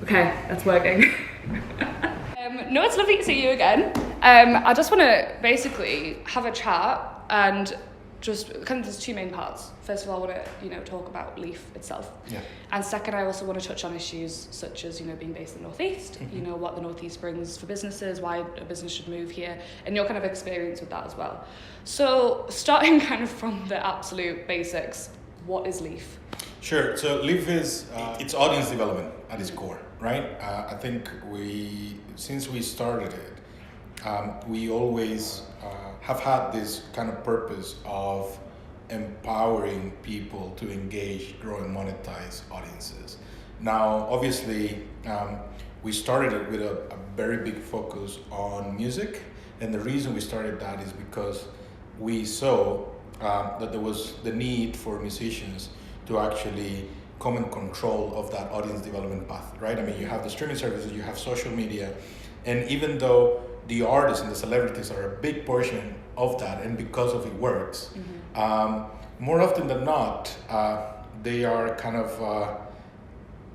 Okay, that's working. No, it's lovely to see you again. I just want to basically have a chat and just kind of there's two main parts. First of all, I want to talk about Leaf itself. Yeah. And second, I also want to touch on issues such as being based in the Northeast. Mm-hmm. What the Northeast brings for businesses, why a business should move here, and your kind of experience with that as well. So starting kind of from the absolute basics, what is Leaf? Sure. So Leaf is it's audience development at its core, right? I think since we started it, we always have had this kind of purpose of empowering people to engage, grow, and monetize audiences. Now, obviously, we started it with a very big focus on music, and the reason we started that is because we saw that there was the need for musicians to actually come in control of that audience development path, right? I mean, you have the streaming services, you have social media, and even though the artists and the celebrities are a big portion of that, and because of it works, more often than not, they are kind of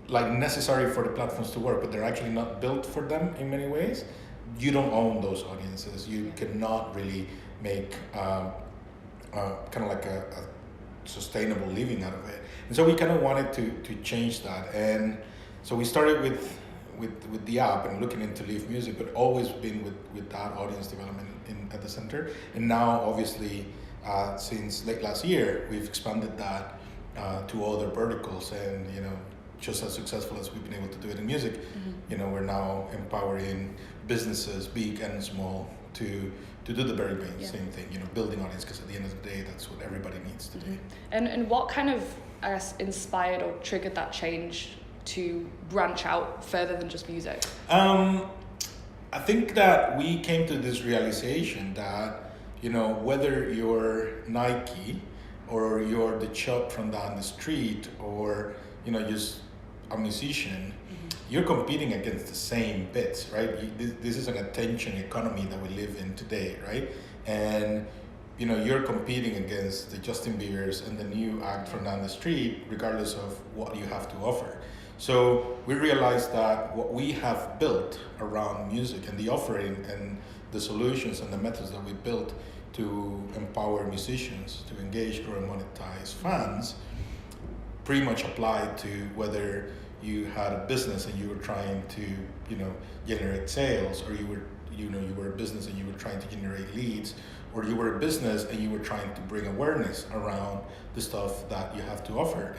like necessary for the platforms to work, but they're actually not built for them in many ways. You don't own those audiences. You cannot really make kind of like a sustainable living out of it. And so we kind of wanted to change that. And so we started with the app and looking into Leaf Music, but always been with that audience development at the center. And now, obviously, since late last year, we've expanded that to other verticals, and just as successful as we've been able to do it in music, we're now empowering businesses, big and small, to do the very same thing, building audience, because at the end of the day, that's what everybody needs today. And what kind of, I guess, inspired or triggered that change to branch out further than just music? I think that we came to this realization that, whether you're Nike or you're the shop from down the street or, just a musician, you're competing against the same bits, right? This is an attention economy that we live in today, right? And, you're competing against the Justin Biebers and the new act from down the street, regardless of what you have to offer. So we realized that what we have built around music and the offering and the solutions and the methods that we built to empower musicians to engage, grow, and monetize fans pretty much applied to whether you had a business and you were trying to, generate sales, or you were a business and you were trying to generate leads, or you were a business and you were trying to bring awareness around the stuff that you have to offer.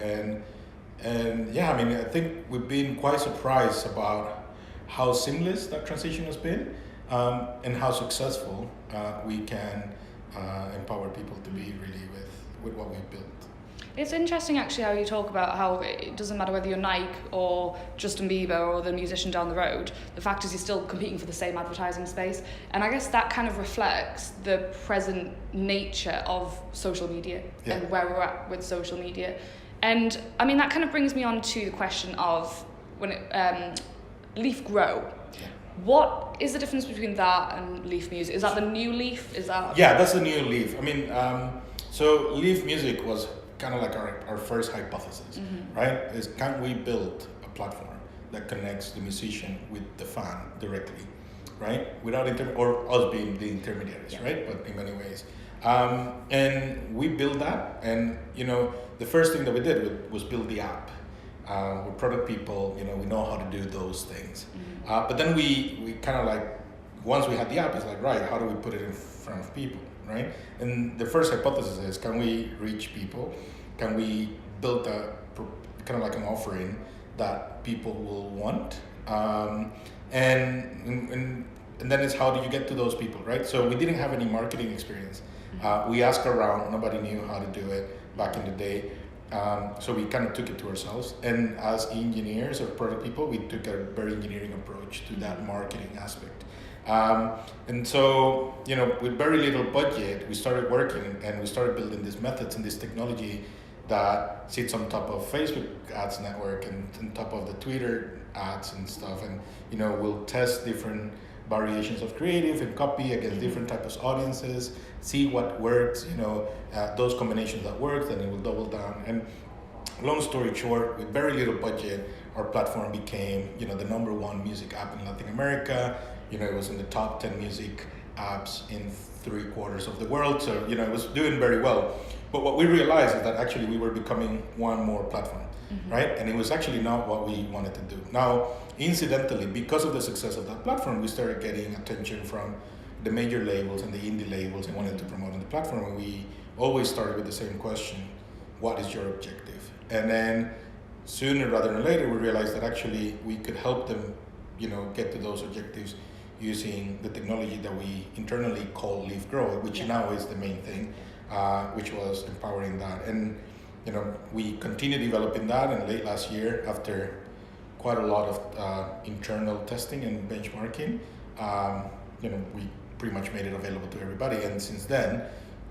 And yeah, I mean, I think we've been quite surprised about how seamless that transition has been, and how successful we can empower people to be really with what we've built. It's interesting actually how you talk about how it doesn't matter whether you're Nike or Justin Bieber or the musician down the road. The fact is you're still competing for the same advertising space. And I guess that kind of reflects the present nature of social media and where we're at with social media. And I mean, that kind of brings me on to the question of when Leaf Grow. Yeah. What is the difference between that and Leaf Music? Is that the new Leaf? Is that? Yeah, that's the new Leaf. I mean, so Leaf Music was kind of like our first hypothesis, right? Is can we build a platform that connects the musician with the fan directly, right? Without or us being the intermediaries, right? But in many ways. And we built that, and the first thing that we did was build the app. We're product people, we know how to do those things. But then we kind of like, once we had the app, it's like, right, how do we put it in front of people, right? And the first hypothesis is, can we reach people? Can we build a kind of like an offering that people will want? And then it's, how do you get to those people, right? So we didn't have any marketing experience. We asked around, nobody knew how to do it back in the day. So we kind of took it to ourselves. And as engineers or product people, we took a very engineering approach to that marketing aspect. And so, with very little budget, we started working and we started building these methods and this technology that sits on top of Facebook ads network and on top of the Twitter ads and stuff. And, we'll test different variations of creative and copy against different types of audiences, see what works, those combinations that work, then it will double down. And long story short, with very little budget, our platform became, the number one music app in Latin America. It was in the top 10 music apps in 3/4 of the world. So, it was doing very well. But what we realized is that actually we were becoming one more platform, right? And it was actually not what we wanted to do. Now, incidentally, because of the success of that platform, we started getting attention from the major labels and the indie labels and wanted to promote on the platform. And we always started with the same question: what is your objective? And then sooner rather than later, we realized that actually we could help them, get to those objectives using the technology that we internally call Live Grow, which now is the main thing, which was empowering that. And we continued developing that, and late last year, after quite a lot of internal testing and benchmarking, we pretty much made it available to everybody. And since then,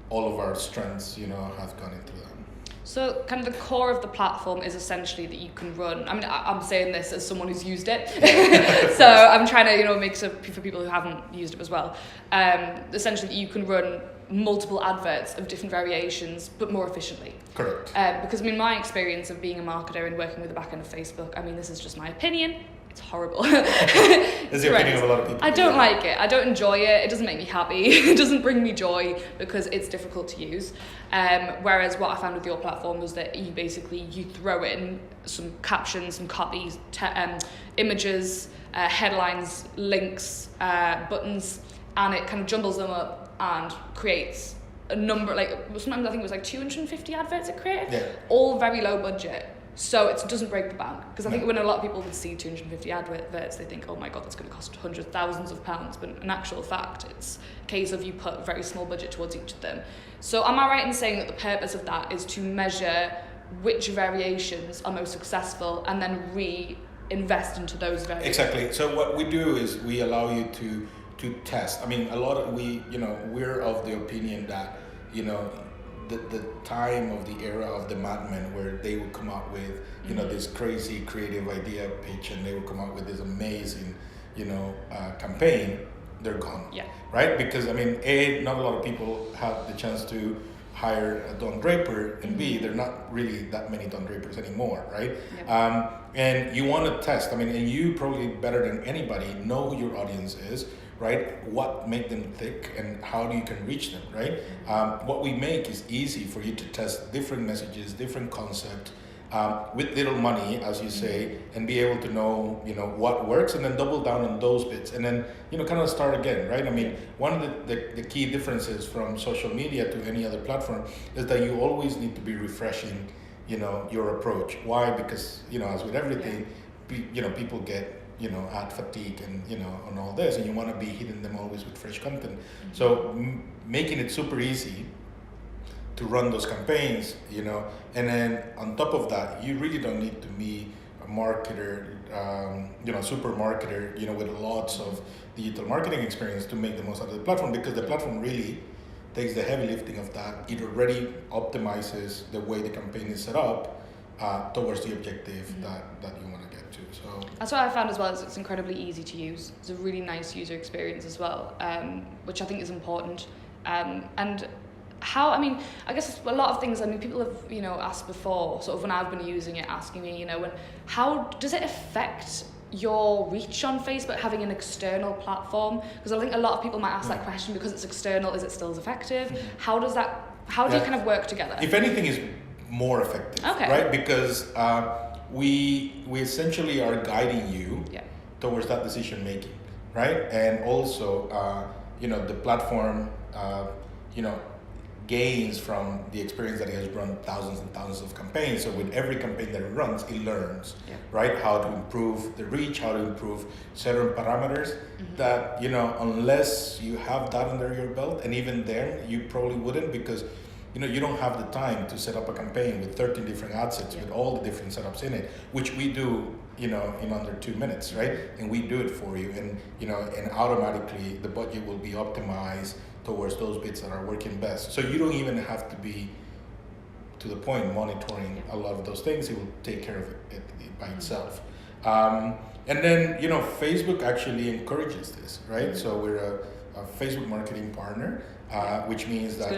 all of our strengths, have gone into that. So kind of the core of the platform is essentially that you can run, I mean, I'm saying this as someone who's used it, so I'm trying to, make it for people who haven't used it as well. Essentially, you can run multiple adverts of different variations, but more efficiently. Correct. Because, my experience of being a marketer and working with the back end of Facebook, this is just my opinion. It's horrible. It's the opinion of a lot of people. I don't like it. I don't enjoy it. It doesn't make me happy. It doesn't bring me joy because it's difficult to use. Whereas what I found with your platform was that you throw in some captions, some copies, images, headlines, links, buttons, and it kind of jumbles them up and creates a number, sometimes I think it was 250 adverts it created, all very low budget. So it doesn't break the bank. Because I think when a lot of people would see 250 adverts, they think, oh my God, that's going to cost hundreds, thousands of pounds. But in actual fact, it's a case of you put a very small budget towards each of them. So am I right in saying that the purpose of that is to measure which variations are most successful and then reinvest into those variations? Exactly. So what we do is we allow you to test. We're of the opinion that, the time of the era of the madmen where they would come up with, this crazy creative idea pitch, and they would come up with this amazing, campaign, they're gone. Yeah. Right? Because, A, not a lot of people have the chance to hire a Don Draper, and B, there are not really that many Don Drapers anymore, right? Yeah. And you want to test, and you probably better than anybody know who your audience is, right? What make them tick and how you can reach them, right? What we make is easy for you to test different messages, different concepts, with little money, as you say, and be able to know, what works, and then double down on those bits, and then, kind of start again, right? One of the key differences from social media to any other platform is that you always need to be refreshing, your approach. Why? Because, as with everything, people get, ad fatigue and, and all this, and you want to be hitting them always with fresh content. So making it super easy to run those campaigns, and then on top of that, you really don't need to be a marketer, super marketer, with lots of digital marketing experience to make the most out of the platform, because the platform really takes the heavy lifting of that. It already optimizes the way the campaign is set up towards the objective that you want to get to. So that's what I found as well, is it's incredibly easy to use. It's a really nice user experience as well, which I think is important. And how, I guess a lot of things, people have, asked before, sort of when I've been using it, asking me, how does it affect your reach on Facebook, having an external platform? Because I think a lot of people might ask that question, because it's external, is it still as effective? How do you kind of work together? If anything, is more effective, right? Because we essentially are guiding you towards that decision making, right? And also, the platform, gains from the experience that it has run thousands and thousands of campaigns. So with every campaign that it runs, it learns, right? How to improve the reach, how to improve certain parameters that, unless you have that under your belt, and even then, you probably wouldn't, because you don't have the time to set up a campaign with 13 different ad sets with all the different setups in it, which we do, in under 2 minutes, right? And we do it for you, and and automatically the budget will be optimized towards those bits that are working best. So you don't even have to be, to the point, monitoring a lot of those things. It will take care of it by itself. And then, Facebook actually encourages this, right? So we're a Facebook marketing partner, which means that,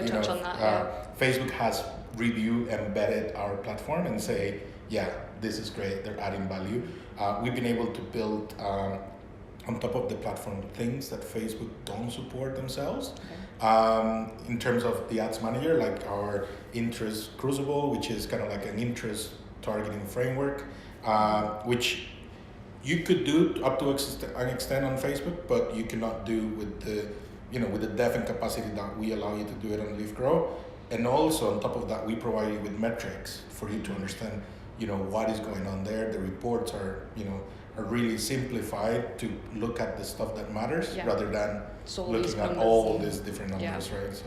Facebook has reviewed and vetted our platform and say, this is great, they're adding value. We've been able to build on top of the platform things that Facebook don't support themselves. In terms of the ads manager, like our interest crucible, which is kind of like an interest targeting framework, which you could do up to an extent on Facebook, but you cannot do with the depth and capacity that we allow you to do it on LeafGrow. And also on top of that, we provide you with metrics for you to understand, what is going on there. The reports are really simplified to look at the stuff that matters rather than looking at all these different numbers, right? So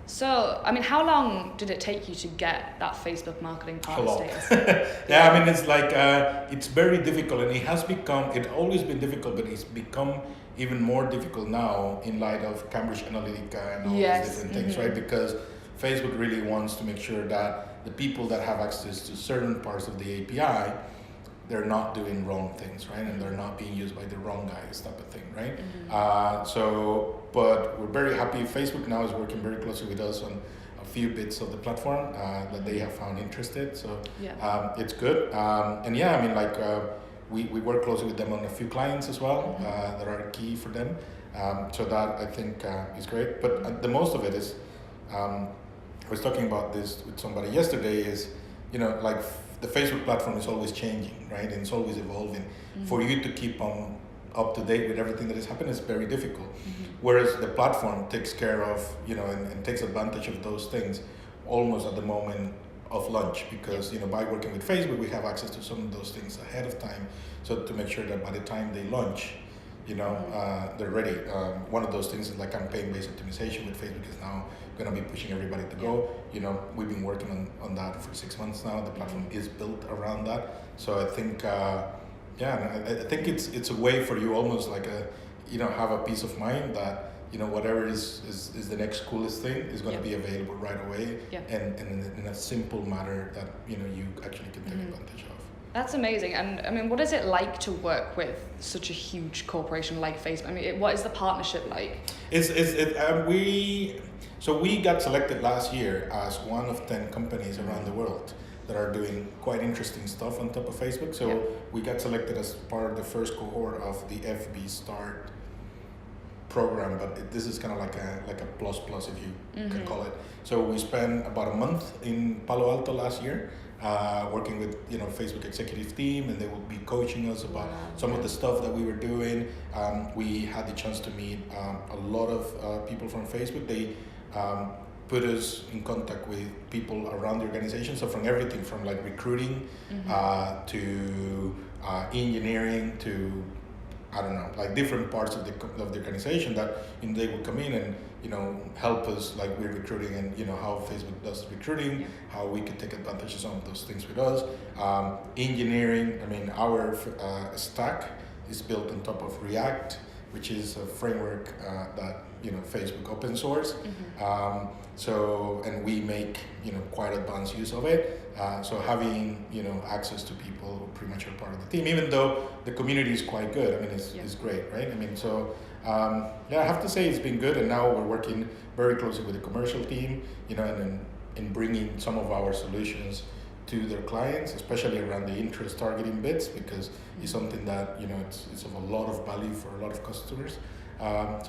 So, I mean, how long did it take you to get that Facebook marketing partner status? I mean, it's like, it's very difficult, and it's always been difficult, but it's become even more difficult now in light of Cambridge Analytica and all these different things, right? Because Facebook really wants to make sure that the people that have access to certain parts of the API, they're not doing wrong things, right? And they're not being used by the wrong guys, type of thing, right? But we're very happy. Facebook now is working very closely with us on a few bits of the platform that they have found interested. So it's good. We work closely with them on a few clients as well that are key for them. So that I think is great. But the most of it is, I was talking about this with somebody yesterday, is, the Facebook platform is always changing, right? And it's always evolving. For you to keep on up to date with everything that is happening is very difficult. Whereas the platform takes care of, and takes advantage of those things almost at the moment of launch, because, by working with Facebook, we have access to some of those things ahead of time. So to make sure that by the time they launch, they're ready. One of those things is like campaign-based optimization with Facebook is now going to be pushing everybody to go. We've been working on that for 6 months now. The platform is built around that. So I think, I think it's a way for you almost like have a peace of mind that, whatever is the next coolest thing is going to be available right away, and in a simple matter that, you actually can take advantage of. That's amazing. And I mean, what is it like to work with such a huge corporation like Facebook? I mean, what is the partnership like? We got selected last year as one of 10 companies around the world that are doing quite interesting stuff on top of Facebook. So we got selected as part of the first cohort of the FB Start program, but this is kind of like a plus if you can call it. So we spent about a month in Palo Alto last year, working with Facebook executive team, and they will be coaching us about some of the stuff that we were doing. We had the chance to meet a lot of people from Facebook. They put us in contact with people around the organization. So from everything from like recruiting to engineering to, I don't know, like different parts of the organization that they would come in and help us, like we're recruiting, and how Facebook does recruiting, how we could take advantage of some of those things with us. Engineering, I mean, our stack is built on top of React, which is a framework that Facebook open source. And we make quite advanced use of it. So having access to people who pretty much are part of the team, even though the community is quite good. I mean, it's great, right? I mean, so I have to say it's been good, and now we're working very closely with the commercial team, and in bringing some of our solutions to their clients, especially around the interest targeting bits, because it's something that it's of a lot of value for a lot of customers. I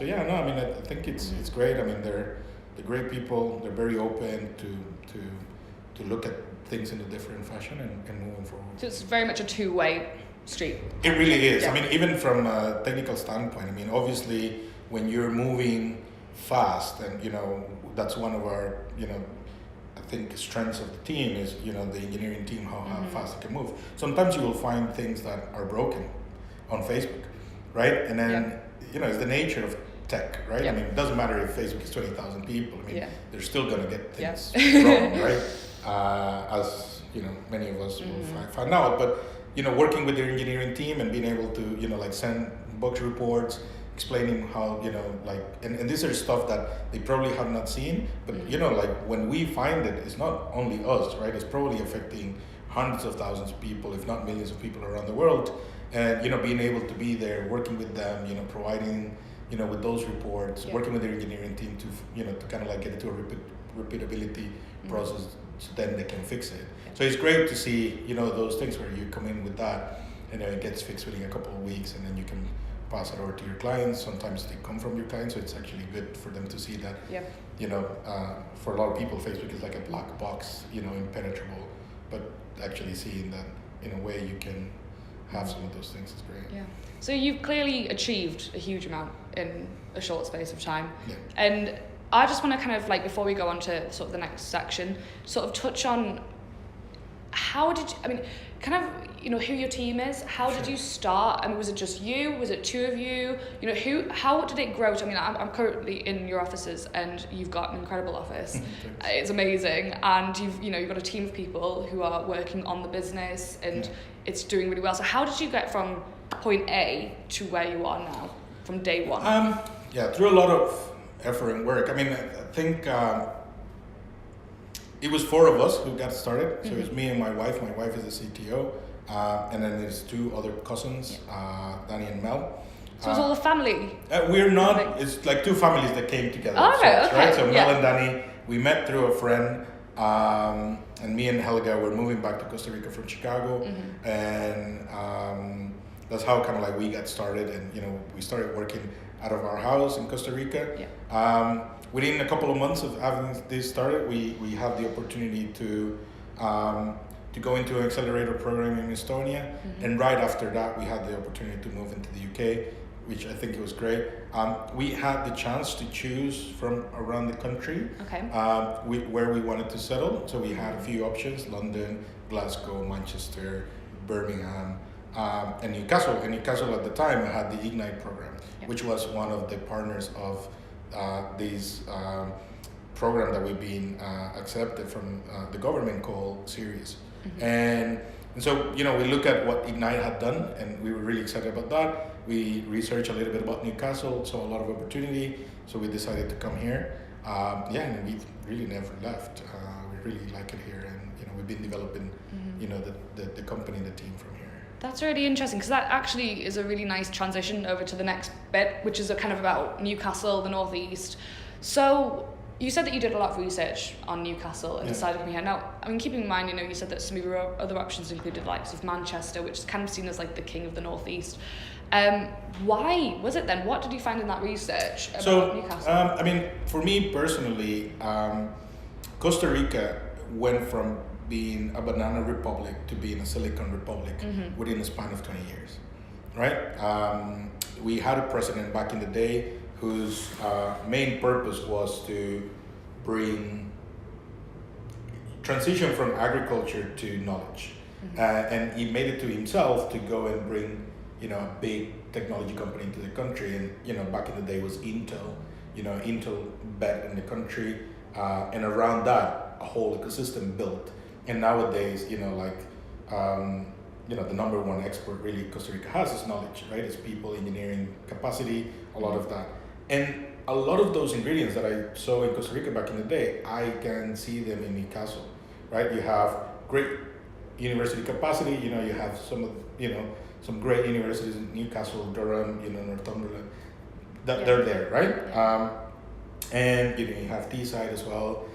think it's great. I mean, they're great people. They're very open to look at things in a different fashion and moving forward. So it's very much a two-way street. It really is. I mean, even from a technical standpoint, I mean, obviously when you're moving fast, and that's one of our I think strengths of the team is the engineering team, how fast it can move. Sometimes you will find things that are broken on Facebook, right? And then it's the nature of tech, right? I mean, it doesn't matter if Facebook is 20,000 people. I mean, they're still gonna get things wrong, right? As many of us will find out. But working with their engineering team and being able to send bug reports, explaining how and these are stuff that they probably have not seen, but when we find it, it's not only us, right? It's probably affecting hundreds of thousands of people, if not millions of people around the world. And being able to be there, working with them, providing with those reports, working with their engineering team to to kind of like get into a repeatability process, so then they can fix it. So it's great to see, those things where you come in with that, it gets fixed within a couple of weeks, and then you can pass it over to your clients. Sometimes they come from your clients, so it's actually good for them to see that. Yeah. For a lot of people, Facebook is like a black box, impenetrable, but actually seeing that in a way you can have some of those things is great. Yeah. So you've clearly achieved a huge amount in a short space of time. Yeah. And I just want to kind of before we go on to sort of the next section, sort of touch on who your team is. How did you start? Was it just you? Was it two of you? How did it grow? I'm currently in your offices, and you've got an incredible office. It's amazing, and you've got a team of people who are working on the business, and it's doing really well. So how did you get from point A to where you are now, from day one? Through a lot of effort and work. I think it was four of us who got started. So it was me and my wife. My wife is the CTO. And then there's two other cousins, Danny and Mel. So it's all a family? We're not, it's like two families that came together. Oh, okay. Right? So Mel and Danny, we met through a friend, and me and Helga were moving back to Costa Rica from Chicago. And that's how kind of we got started. And, we started working out of our house in Costa Rica. Yeah. Within a couple of months of having this started, we had the opportunity to go into an accelerator program in Estonia. And right after that, we had the opportunity to move into the UK, which I think it was great. We had the chance to choose from around the country where we wanted to settle. So we had a few options: London, Glasgow, Manchester, Birmingham, and Newcastle. And Newcastle at the time had the Ignite program, which was one of the partners of these program that we've been accepted from the government called Series. And so, we look at what Ignite had done, and we were really excited about that. We researched a little bit about Newcastle, saw a lot of opportunity, so we decided to come here. And we really never left. We really like it here, and we've been developing, the company and the team from here. That's really interesting, because that actually is a really nice transition over to the next bit, which is kind of about Newcastle, the Northeast. So you said that you did a lot of research on Newcastle and decided to come here. Now, keeping in mind, you said that some of your other options included likes of Manchester, which is kind of seen as the king of the Northeast. Why was it then? What did you find in that research about Newcastle? For me personally, Costa Rica went from being a banana republic to being a Silicon Republic within a span of 20 years, right? We had a president back in the day whose main purpose was to transition from agriculture to knowledge. And he made it to himself to go and bring, a big technology company into the country. And, back in the day was Intel, Intel bet in the country. And around that, a whole ecosystem built. And nowadays, the number one export really Costa Rica has is knowledge, right? It's people, engineering capacity, a lot of that. And a lot of those ingredients that I saw in Costa Rica back in the day, I can see them in Newcastle, right? You have great university capacity, you have some great universities in Newcastle, Durham, Northumberland, that they're there, right? And you have Teesside as well.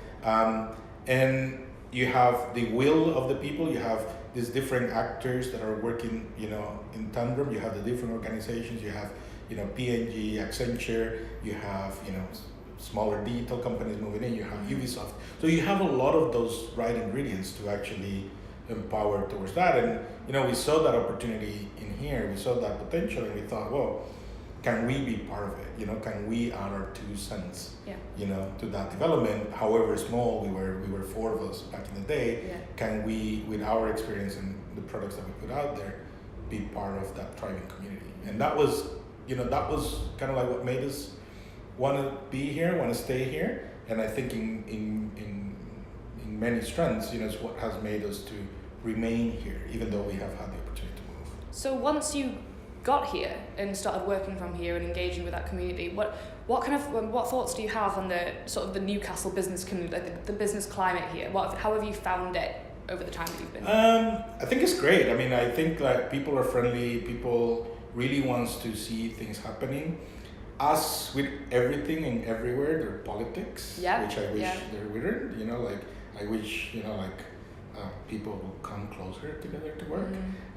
And you have the will of the people, you have these different actors that are working, in tandem, you have the different organizations, you have P&G, Accenture, you have, smaller digital companies moving in, you have Ubisoft. So you have a lot of those right ingredients to actually empower towards that. And, we saw that opportunity in here, we saw that potential, and we thought, well, can we be part of it? Can we add our 2 cents, to that development? However small, we were 4 of us back in the day. Can we, with our experience and the products that we put out there, be part of that thriving community? And that was kind of what made us want to be here, want to stay here. And I think in many strands, it's what has made us to remain here, even though we have had the opportunity to move. So once you got here and started working from here and engaging with that community, what thoughts do you have on the sort of the Newcastle business community, the business climate here? How have you found it over the time that you've been here? I think it's great. I think people are friendly, people really wants to see things happening. As with everything and everywhere, there are politics, which I wish there weren't. I wish, people will come closer together to work.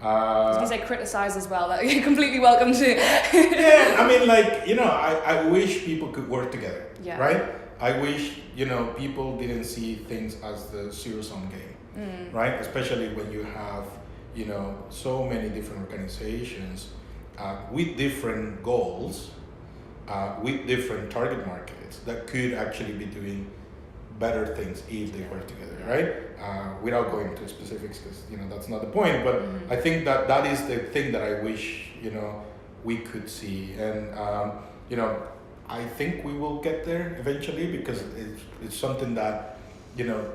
I was going to say criticize as well. That you're completely welcome to. Yeah, I mean, I wish people could work together, right? I wish, people didn't see things as the zero-sum game, right? Especially when you have, so many different organizations with different goals, with different target markets that could actually be doing better things if they work together, right? Without going into specifics, because that's not the point. But I think that is the thing that I wish we could see, and I think we will get there eventually, because it's something that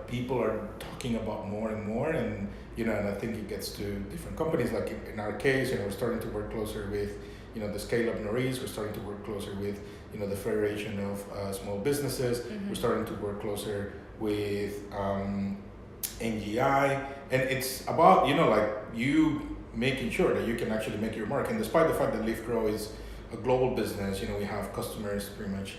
people are talking about more and more, and and I think it gets to different companies. Like in our case, we're starting to work closer with the Scale Up Norris. We're starting to work closer with the Federation of Small Businesses. We're starting to work closer with NGI, and it's about you making sure that you can actually make your mark. And despite the fact that Live Grow is a global business, we have customers pretty much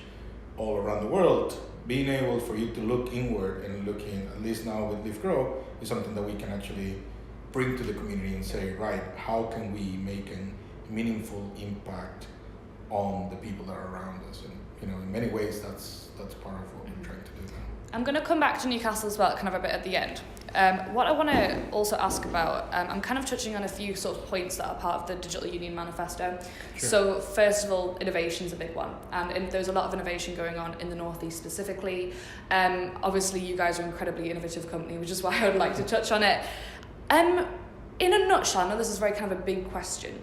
all around the world. Being able for you to look inward and looking, at least now with Live Grow, is something that we can actually bring to the community and say, right, how can we make a meaningful impact on the people that are around us? And in many ways, that's part of what we're trying to do now. I'm going to come back to Newcastle as well, kind of a bit at the end. What I want to also ask about, I'm kind of touching on a few sort of points that are part of the Digital Union Manifesto. Sure. So first of all, innovation is a big one, and there's a lot of innovation going on in the Northeast specifically. Obviously, you guys are an incredibly innovative company, which is why I would like to touch on it. In a nutshell, I know this is very kind of a big question,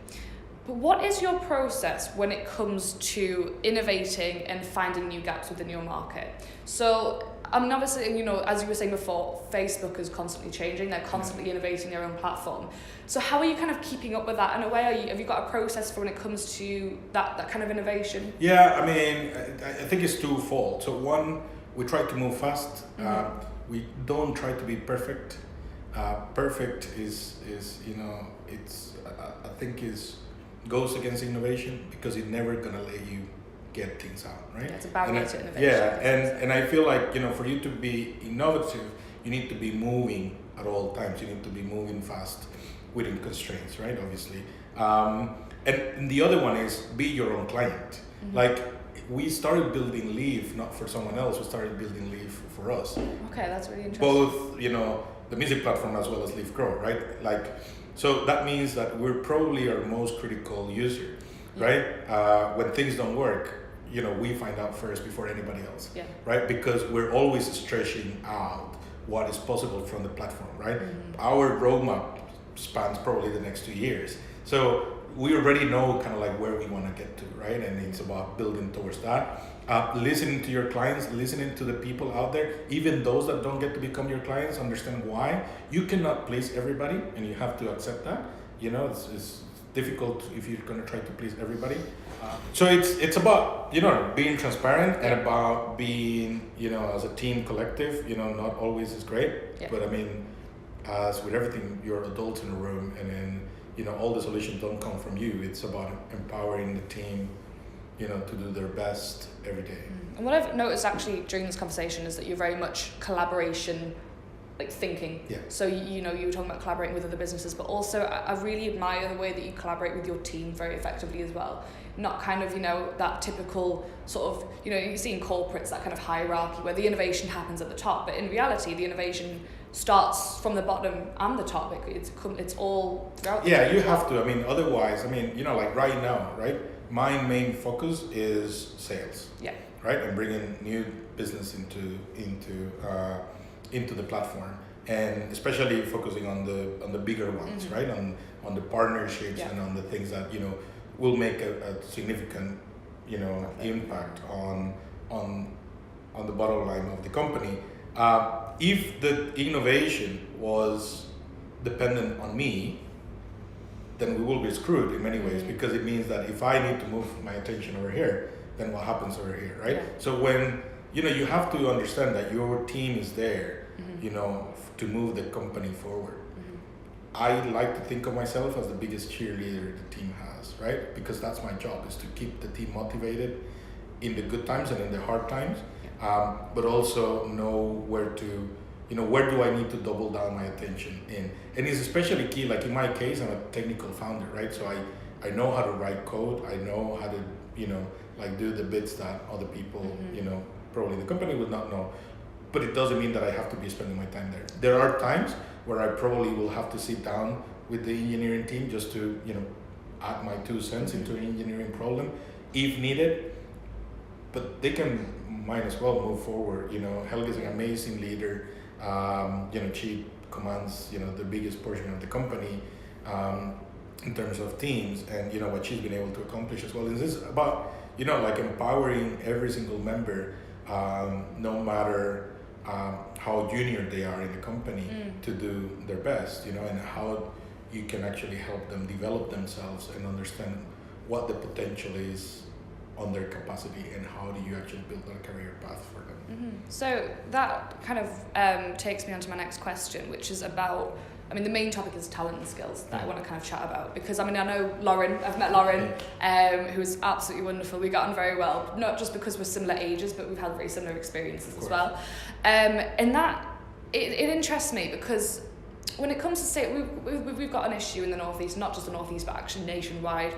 but what is your process when it comes to innovating and finding new gaps within your market? So, obviously, as you were saying before, Facebook is constantly changing. They're constantly innovating their own platform. So how are you kind of keeping up with that? In a way, have you got a process for when it comes to that kind of innovation? Yeah, I mean, I think it's twofold. So one, we try to move fast. We don't try to be perfect. Perfect is I think goes against innovation, because it's never gonna let you get things out, right? Yeah, it's a barrier to innovation. Yeah, and I feel like for you to be innovative, you need to be moving at all times. You need to be moving fast within constraints, right? Obviously, and the other one is be your own client. Like, we started building Leaf not for someone else. We started building Leaf for us. Okay, that's really interesting. Both, the music platform as well as Leaf Grow, right? So that means that we're probably our most critical user, right? When things don't work, we find out first before anybody else, right? Because we're always stretching out what is possible from the platform, right? Our roadmap spans probably the next 2 years. So we already know kind of like where we want to get to, right? And it's about building towards that. Listening to your clients, listening to the people out there, even those that don't get to become your clients, understand why. You cannot please everybody, and you have to accept that. It's difficult if you're going to try to please everybody. So it's about, being transparent and about being, as a team collective, not always is great. But I mean, as with everything, you're adults in a room, and then, all the solutions don't come from you. It's about empowering the team, to do their best every day. And what I've noticed actually during this conversation is that you're very much collaboration, thinking. Yeah. So, you were talking about collaborating with other businesses, but also I really admire the way that you collaborate with your team very effectively as well. Not kind of, that typical sort of, you see in corporates that kind of hierarchy where the innovation happens at the top, but in reality, the innovation starts from the bottom and the top. It's all throughout. Yeah, you have to. I mean, otherwise, right now, right? My main focus is sales. Yeah. Right, and bringing new business into the platform, and especially focusing on the bigger ones, right? On the partnerships and on the things that will make a significant impact on the bottom line of the company. If the innovation was dependent on me, then we will be screwed in many ways, because it means that if I need to move my attention over here, then what happens over here, right? So when you have to understand that your team is there, to move the company forward. I like to think of myself as the biggest cheerleader the team has, right? Because that's my job, is to keep the team motivated in the good times and in the hard times, but also know where to where do I need to double down my attention in? And it's especially key, like in my case, I'm a technical founder, right? So I know how to write code. I know how to, like do the bits that other people, probably the company would not know. But it doesn't mean that I have to be spending my time there. There are times where I probably will have to sit down with the engineering team just to, add my 2 cents into an engineering problem if needed. But they might as well move forward. Helga is an amazing leader. She commands, the biggest portion of the company in terms of teams, and what she's been able to accomplish as well. And this is about, like empowering every single member, no matter how junior they are in the company, to do their best, and how you can actually help them develop themselves and understand what the potential is on their capacity, and how do you actually build a career path for them. So that kind of takes me on to my next question, which is about, the main topic is talent and skills that I want to kind of chat about, because I know Lauren, I've met Lauren, who is absolutely wonderful. We got on very well, not just because we're similar ages, but we've had very similar experiences as well. And that, it interests me because when it comes to state, we've got an issue in the Northeast, not just the Northeast, but actually nationwide.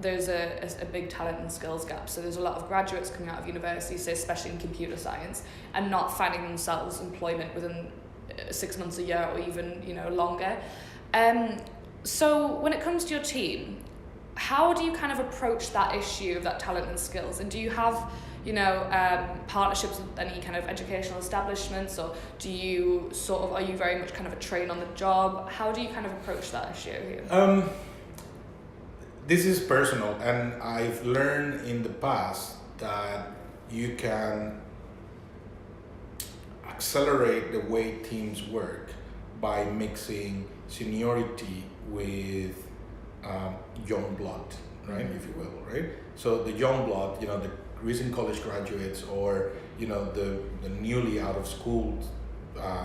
There's a big talent and skills gap. So there's a lot of graduates coming out of university, so especially in computer science, and not finding themselves employment within 6 months, a year, or even longer. So when it comes to your team, how do you kind of approach that issue of that talent and skills? And do you have partnerships with any kind of educational establishments, or do you are you very much kind of a train on the job? How do you kind of approach that issue here? This is personal, and I've learned in the past that you can accelerate the way teams work by mixing seniority with young blood, right, if you will, right? So the young blood, the recent college graduates, or the newly out of school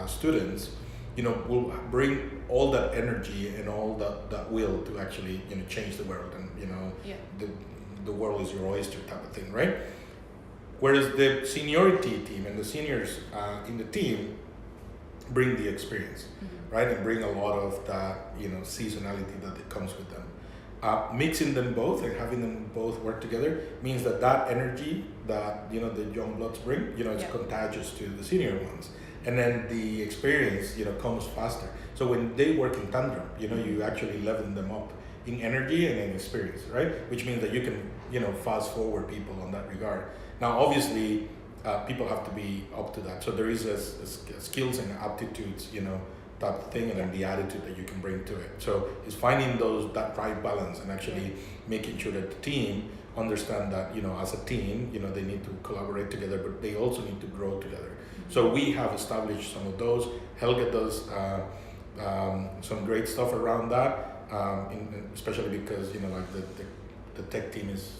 students, will bring all that energy and all that will to actually change the world, and the world is your oyster type of thing, right? Whereas the seniority team and the seniors in the team bring the experience, right, and bring a lot of that seasonality that comes with them. Mixing them both and having them both work together means that energy that the young bloods bring, it's contagious to the senior ones. And then the experience, comes faster. So when they work in tandem, you actually level them up in energy and in experience, right? Which means that you can, fast forward people on that regard. Now, obviously, people have to be up to that. So there is a skills and aptitudes, type of thing, and then the attitude that you can bring to it. So it's finding that right balance, and actually making sure that the team understand that, as a team, they need to collaborate together, but they also need to grow together. So we have established some of those. Helga does some great stuff around that, especially because like the tech team is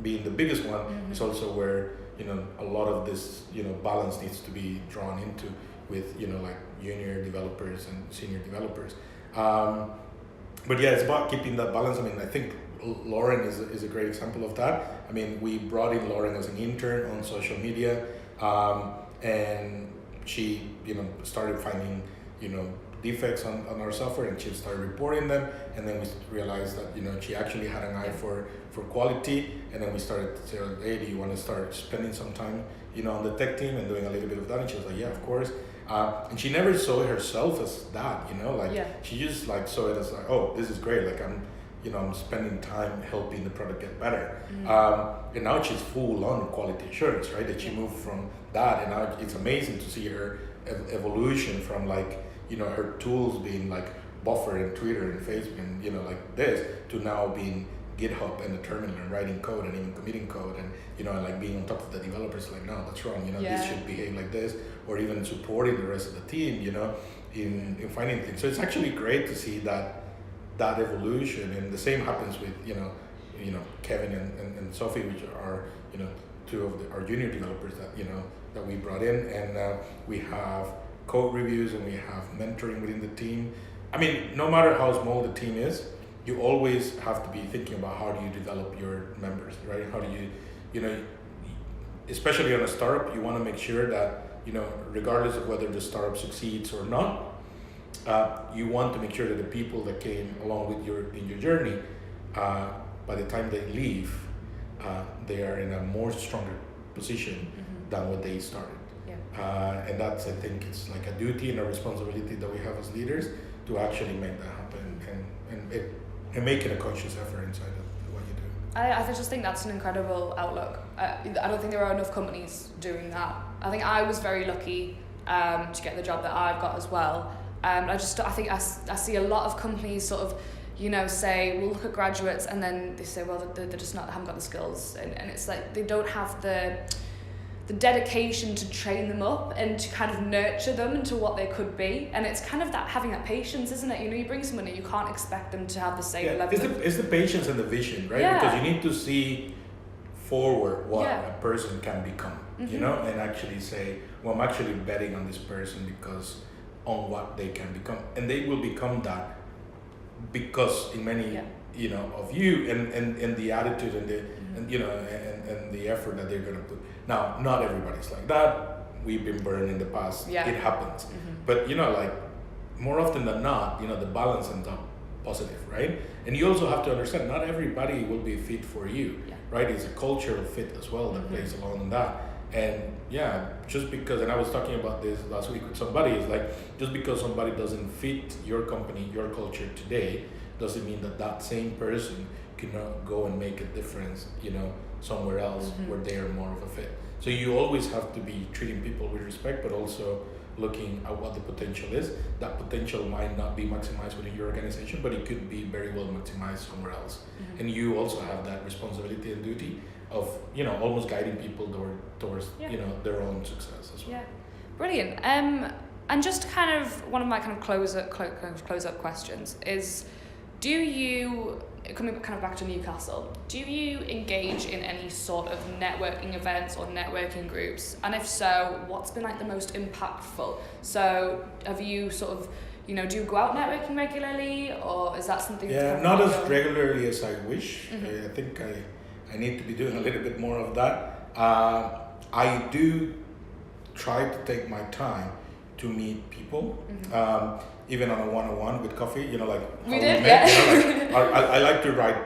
being the biggest one. It's also where a lot of this balance needs to be drawn into with like junior developers and senior developers. But yeah, it's about keeping that balance. I think Lauren is a great example of that. We brought in Lauren as an intern on social media. And she, started finding, defects on our software, and she started reporting them. And then we realized that, she actually had an eye for quality. And then we started to say, hey, do you want to start spending some time, on the tech team and doing a little bit of that? And she was like, yeah, of course. And she never saw herself as that, she just saw it as oh, this is great. I'm spending time helping the product get better. And now she's full on quality assurance, right? That she moved from that, and now it's amazing to see her evolution from her tools being Buffer and Twitter and Facebook and this, to now being GitHub and the terminal and writing code and even committing code, and being on top of the developers, no, that's wrong, this should behave like this, or even supporting the rest of the team, in finding things. So it's actually great to see that evolution. And the same happens with Kevin and Sophie, which are two of our junior developers that we brought in, and we have code reviews and we have mentoring within the team. No matter how small the team is, you always have to be thinking about how do you develop your members, right? How do you especially on a startup, you want to make sure that regardless of whether the startup succeeds or not, you want to make sure that the people that came along with in your journey, by the time they leave, they are in a more stronger position than what they started. And that's, I think, it's like a duty and a responsibility that we have as leaders to actually make that happen and make it a conscious effort inside of what you do. I just think that's an incredible outlook. I don't think there are enough companies doing that. I think I was very lucky to get the job that I've got as well. I think I see a lot of companies sort of, say, we'll look at graduates, and then they say, well, they're just not, haven't got the skills, and it's like they don't have the dedication to train them up and to kind of nurture them into what they could be. And it's kind of that having that patience, isn't it? You bring someone in, you can't expect them to have the same level. It's the patience and the vision, right? Because you need to see forward what a person can become, and actually say, well, I'm actually betting on this person because on what they can become. And they will become that because in many, of you and the attitude and the, and the effort that they're going to put. Now, not everybody's like that. We've been burned in the past. It happens. But, like more often than not, the balance ends up positive, right? And you also have to understand not everybody will be fit for you, right? It's a cultural fit as well that plays along in that. And just because, and I was talking about this last week with somebody, is like, just because somebody doesn't fit your company, your culture today, doesn't mean that same person cannot go and make a difference, somewhere else where they are more of a fit. So you always have to be treating people with respect, but also looking at what the potential is. That potential might not be maximized within your organization, but it could be very well maximized somewhere else. And you also have that responsibility and duty of, almost guiding people towards their own success as well. Yeah, brilliant. And just kind of one of my kind of close up questions is, do you, coming kind of back to Newcastle, do you engage in any sort of networking events or networking groups? And if so, what's been like the most impactful? So have you sort of, do you go out networking regularly, or is that something? Yeah, not as regularly as I wish. I think I need to be doing a little bit more of that. I do try to take my time to meet people. Even on a one-on-one with coffee, like we did, met, I like to write,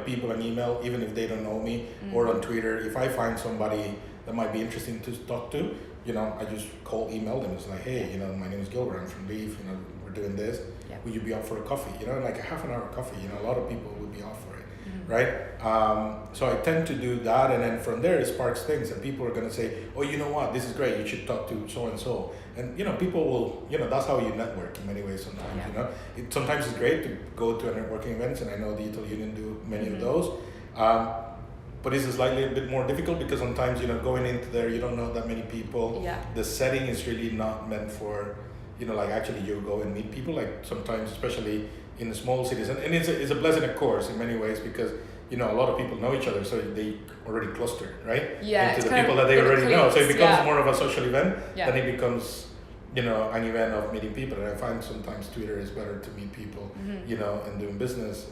people an email, even if they don't know me, or on Twitter. If I find somebody that might be interesting to talk to, I just email them. It's like, hey, my name is Gilbert, I'm from Leaf, we're doing this. Would you be up for a coffee? Like a half an hour coffee, a lot of people would be up for it, right? So I tend to do that, and then from there it sparks things, and people are going to say, oh, you know what, this is great, you should talk to so-and-so. And, people will, that's how you network in many ways sometimes, sometimes it's great to go to a networking events, and I know the Italy Union do many of those. But it's slightly a bit more difficult because sometimes, going into there, you don't know that many people. The setting is really not meant for, like actually you go and meet people, like sometimes, especially in the small cities. And it's a blessing, of course, in many ways, because, a lot of people know each other, so they already cluster, right? Into the people that they already know. So it becomes more of a social event than it becomes, an event of meeting people. And I find sometimes Twitter is better to meet people, and doing business,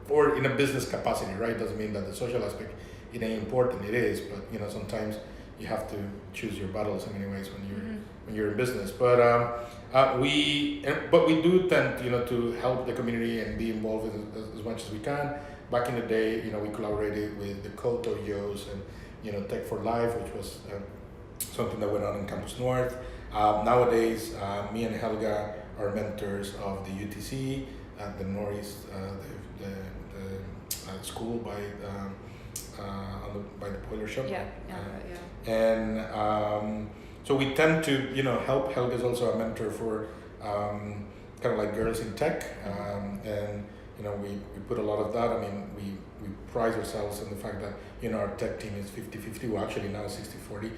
or in a business capacity, right? Doesn't mean that the social aspect, it ain't important. It is, but, sometimes you have to choose your battles in many ways when you're in business. But we do tend, to help the community and be involved as much as we can. Back in the day, we collaborated with the Code Dojos and, Tech for Life, which was something that went on in Campus North. Nowadays, me and Helga are mentors of the UTC at the Northeast, the school by the boiler shop. And so we tend to, help. Helga is also a mentor for kind of like Girls in Tech, and we put a lot of that. I mean, we pride ourselves in the fact that our tech team is 50-50. We're actually now 60-40.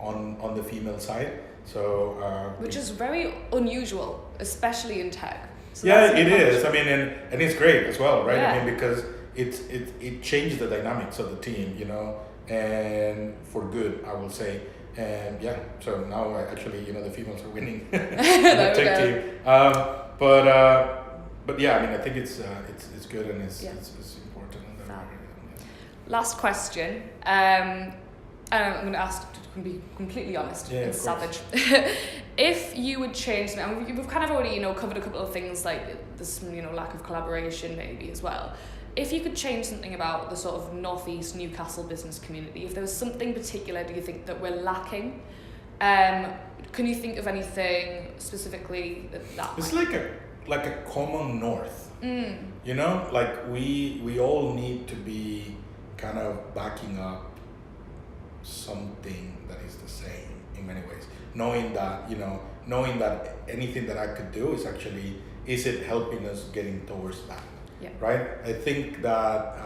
On the female side. So which is very unusual, especially in tech. So it is. I mean, and it's great as well, right? I mean, because it changed the dynamics of the team, and for good, I will say. And so now actually, the females are winning the tech team. But I mean, I think it's good, and it's important. Last question. I'm going to ask can be completely honest, Yeah, it's of course. savage. If you would change something, and we've kind of already, covered a couple of things like this, lack of collaboration maybe as well. If you could change something about the sort of Northeast Newcastle business community, if there was something particular, do you think that we're lacking? Can you think of anything specifically that It's like a common north. Like we all need to be kind of backing up something that is the same in many ways, knowing that anything that I could do is it helping us getting towards that. Yeah. Right. I think that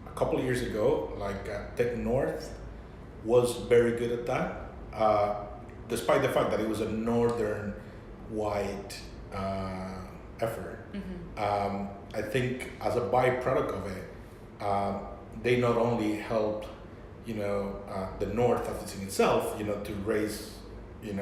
a couple of years ago, Tech North was very good at that, despite the fact that it was a northern wide effort. I think as a byproduct of it, they not only helped the north of in itself, to raise, in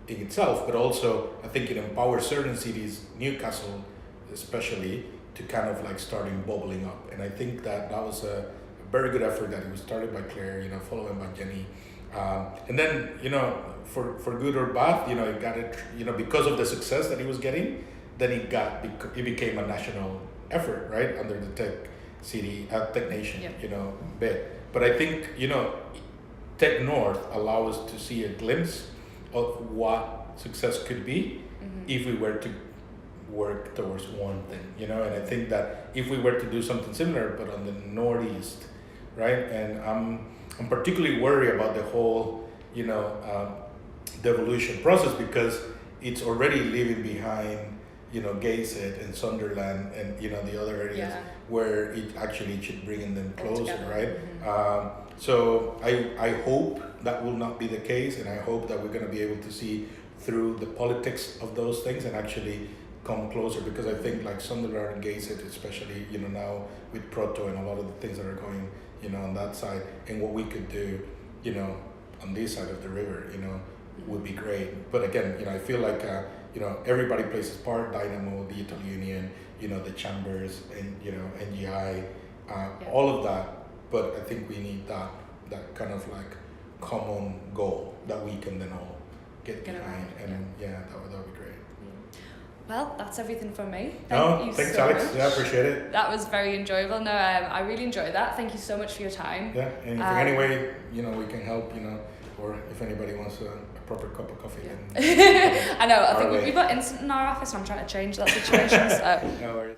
itself, but also I think it empowers certain cities, Newcastle especially, to kind of starting bubbling up. And I think that was a very good effort that it was started by Claire, followed by Jenny. And then, for good or bad, it got it, because of the success that it was getting, then it became a national effort, right, under the Tech Nation, bit. But I think, Tech North allows us to see a glimpse of what success could be if we were to work towards one thing, and I think that if we were to do something similar, but on the Northeast, right, and I'm particularly worried about the whole, devolution process, because it's already leaving behind, Gateshead and Sunderland and, the other areas where it actually should bring them closer, right? So I hope that will not be the case, and I hope that we're going to be able to see through the politics of those things and actually come closer, because I think Sunderland and Gateshead, especially, now with Proto and a lot of the things that are going, on that side, and what we could do, on this side of the river, would be great. But again, I feel like, everybody plays his part, Dynamo, the Italy Union, the chambers, and, NGI, all of that. But I think we need that kind of common goal that we can then all get behind. And that would be great. Well, that's everything from me. Thanks, so Alex. much. Yeah, appreciate it. That was very enjoyable. No, I really enjoyed that. Thank you so much for your time. Yeah, and if in any way, we can help, or if anybody wants a proper cup of coffee, then I know, I think we've got instant in our office and I'm trying to change that situation. So. No worries.